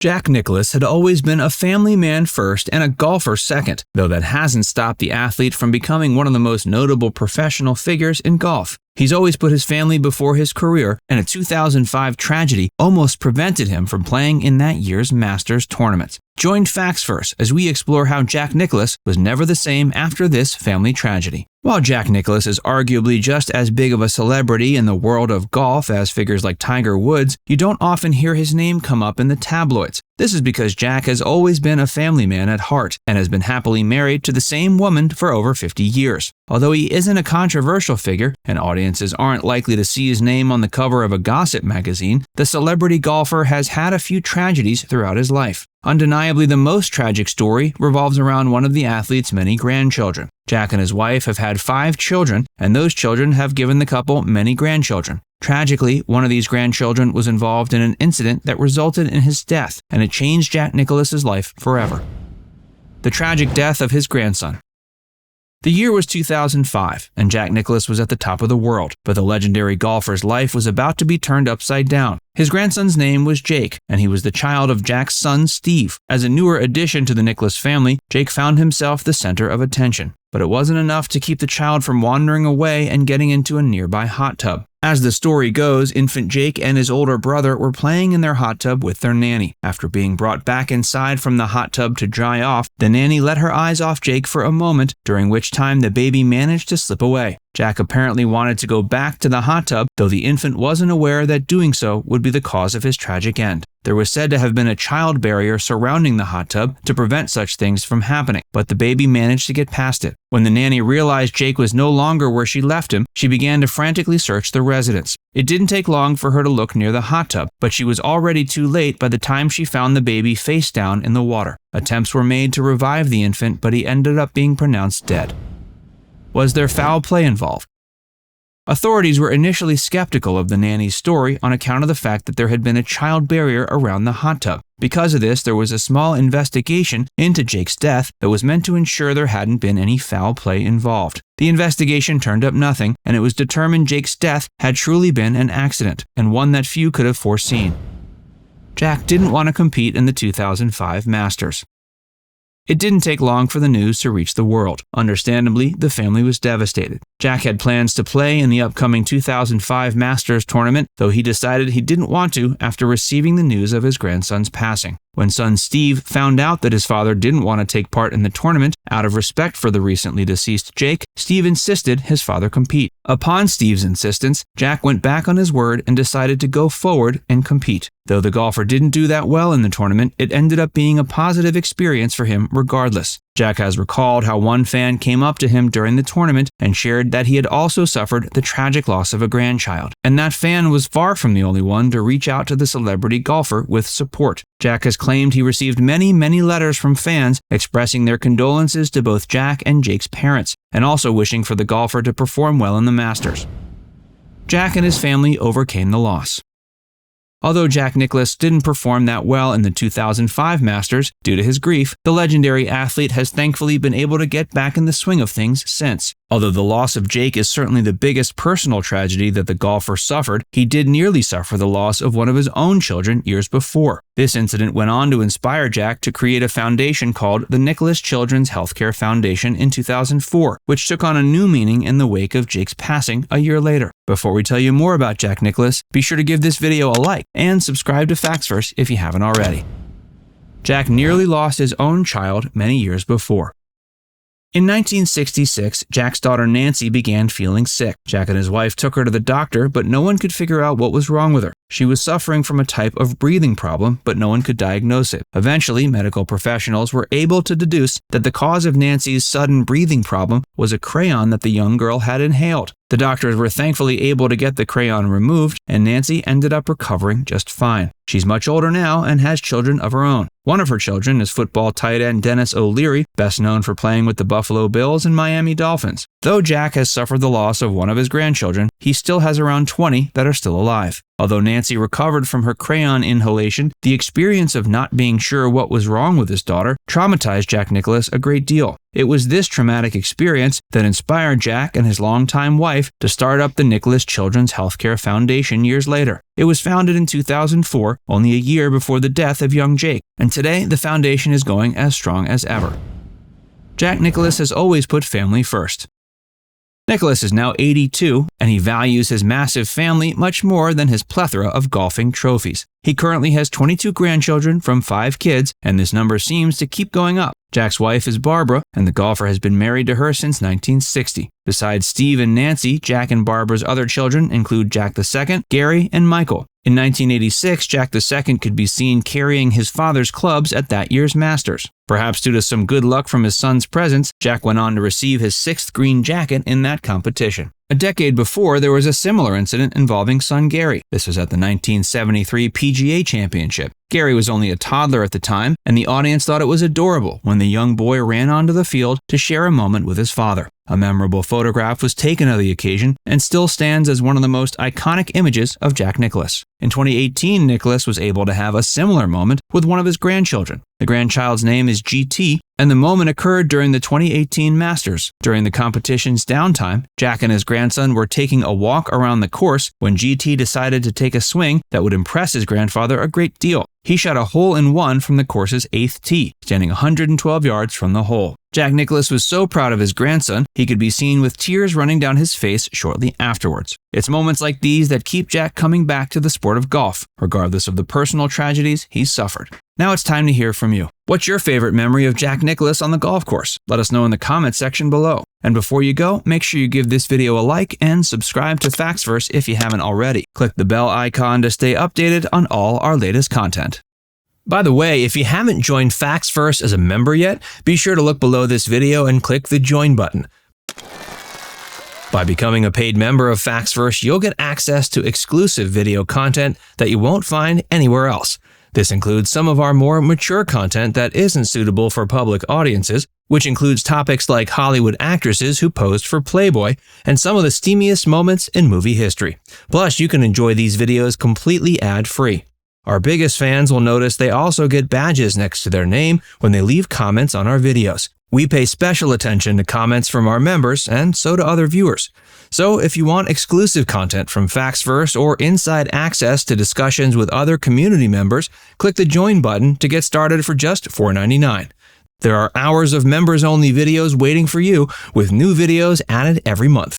Jack Nicklaus had always been a family man first and a golfer second, though that hasn't stopped the athlete from becoming one of the most notable professional figures in golf. He's always put his family before his career, and a 2005 tragedy almost prevented him from playing in that year's Masters tournament. Join Facts First as we explore how Jack Nicklaus was never the same after this family tragedy. While Jack Nicklaus is arguably just as big of a celebrity in the world of golf as figures like Tiger Woods, you don't often hear his name come up in the tabloids. This is because Jack has always been a family man at heart and has been happily married to the same woman for over 50 years. Although he isn't a controversial figure, and audiences aren't likely to see his name on the cover of a gossip magazine, the celebrity golfer has had a few tragedies throughout his life. Undeniably, the most tragic story revolves around one of the athlete's many grandchildren. Jack and his wife have had 5 children, and those children have given the couple many grandchildren. Tragically, one of these grandchildren was involved in an incident that resulted in his death, and it changed Jack Nicklaus's life forever. The tragic death of his grandson. The year was 2005, and Jack Nicklaus was at the top of the world, but the legendary golfer's life was about to be turned upside down. His grandson's name was Jake, and he was the child of Jack's son, Steve. As a newer addition to the Nicklaus family, Jake found himself the center of attention. But it wasn't enough to keep the child from wandering away and getting into a nearby hot tub. As the story goes, infant Jake and his older brother were playing in their hot tub with their nanny. After being brought back inside from the hot tub to dry off, the nanny let her eyes off Jake for a moment, during which time the baby managed to slip away. Jack apparently wanted to go back to the hot tub, though the infant wasn't aware that doing so would be the cause of his tragic end. There was said to have been a child barrier surrounding the hot tub to prevent such things from happening, but the baby managed to get past it. When the nanny realized Jake was no longer where she left him, she began to frantically search the residence. It didn't take long for her to look near the hot tub, but she was already too late by the time she found the baby face down in the water. Attempts were made to revive the infant, but he ended up being pronounced dead. Was there foul play involved? Authorities were initially skeptical of the nanny's story on account of the fact that there had been a child barrier around the hot tub. Because of this, there was a small investigation into Jake's death that was meant to ensure there hadn't been any foul play involved. The investigation turned up nothing, and it was determined Jake's death had truly been an accident, and one that few could have foreseen. Jack didn't want to compete in the 2005 Masters. It didn't take long for the news to reach the world. Understandably, the family was devastated. Jack had plans to play in the upcoming 2005 Masters tournament, though he decided he didn't want to after receiving the news of his grandson's passing. When son Steve found out that his father didn't want to take part in the tournament, out of respect for the recently deceased Jake, Steve insisted his father compete. Upon Steve's insistence, Jack went back on his word and decided to go forward and compete. Though the golfer didn't do that well in the tournament, it ended up being a positive experience for him regardless. Jack has recalled how one fan came up to him during the tournament and shared that he had also suffered the tragic loss of a grandchild. And that fan was far from the only one to reach out to the celebrity golfer with support. Jack has claimed he received many letters from fans expressing their condolences to both Jack and Jake's parents, and also wishing for the golfer to perform well in the Masters. Jack and his family overcame the loss. Although Jack Nicklaus didn't perform that well in the 2005 Masters due to his grief, the legendary athlete has thankfully been able to get back in the swing of things since. Although the loss of Jake is certainly the biggest personal tragedy that the golfer suffered, he did nearly suffer the loss of one of his own children years before. This incident went on to inspire Jack to create a foundation called the Nicklaus Children's Healthcare Foundation in 2004, which took on a new meaning in the wake of Jake's passing a year later. Before we tell you more about Jack Nicklaus, be sure to give this video a like and subscribe to Facts First if you haven't already. Jack nearly lost his own child many years before. In 1966, Jack's daughter Nancy began feeling sick. Jack and his wife took her to the doctor, but no one could figure out what was wrong with her. She was suffering from a type of breathing problem, but no one could diagnose it. Eventually, medical professionals were able to deduce that the cause of Nancy's sudden breathing problem was a crayon that the young girl had inhaled. The doctors were thankfully able to get the crayon removed, and Nancy ended up recovering just fine. She's much older now and has children of her own. One of her children is football tight end Dennis O'Leary, best known for playing with the Buffalo Bills and Miami Dolphins. Though Jack has suffered the loss of one of his grandchildren, he still has around 20 that are still alive. Although Nancy recovered from her crayon inhalation, the experience of not being sure what was wrong with his daughter traumatized Jack Nicklaus a great deal. It was this traumatic experience that inspired Jack and his longtime wife to start up the Nicklaus Children's Healthcare Foundation years later. It was founded in 2004, only a year before the death of young Jake, and today the foundation is going as strong as ever. Jack Nicklaus has always put family first. Nicklaus is now 82, and he values his massive family much more than his plethora of golfing trophies. He currently has 22 grandchildren from 5 kids, and this number seems to keep going up. Jack's wife is Barbara, and the golfer has been married to her since 1960. Besides Steve and Nancy, Jack and Barbara's other children include Jack II, Gary, and Michael. In 1986, Jack II could be seen carrying his father's clubs at that year's Masters. Perhaps due to some good luck from his son's presence, Jack went on to receive his 6th green jacket in that competition. A decade before, there was a similar incident involving son Gary. This was at the 1973 PGA Championship. Gary was only a toddler at the time, and the audience thought it was adorable when the young boy ran onto the field to share a moment with his father. A memorable photograph was taken of the occasion and still stands as one of the most iconic images of Jack Nicklaus. In 2018, Nicklaus was able to have a similar moment with one of his grandchildren. The grandchild's name is GT, and the moment occurred during the 2018 Masters. During the competition's downtime, Jack and his grandson were taking a walk around the course when GT decided to take a swing that would impress his grandfather a great deal. He shot a hole-in-one from the course's 8th tee, standing 112 yards from the hole. Jack Nicklaus was so proud of his grandson, he could be seen with tears running down his face shortly afterwards. It's moments like these that keep Jack coming back to the sport of golf, regardless of the personal tragedies he's suffered. Now it's time to hear from you. What's your favorite memory of Jack Nicklaus on the golf course? Let us know in the comment section below. And before you go, make sure you give this video a like and subscribe to Factsverse if you haven't already. Click the bell icon to stay updated on all our latest content. By the way, if you haven't joined Factsverse as a member yet, be sure to look below this video and click the join button. By becoming a paid member of Factsverse, you'll get access to exclusive video content that you won't find anywhere else. This includes some of our more mature content that isn't suitable for public audiences, which includes topics like Hollywood actresses who posed for Playboy and some of the steamiest moments in movie history. Plus, you can enjoy these videos completely ad-free. Our biggest fans will notice they also get badges next to their name when they leave comments on our videos. We pay special attention to comments from our members, and so do other viewers. So if you want exclusive content from Factsverse or inside access to discussions with other community members, click the join button to get started for just $4.99. There are hours of members-only videos waiting for you, with new videos added every month.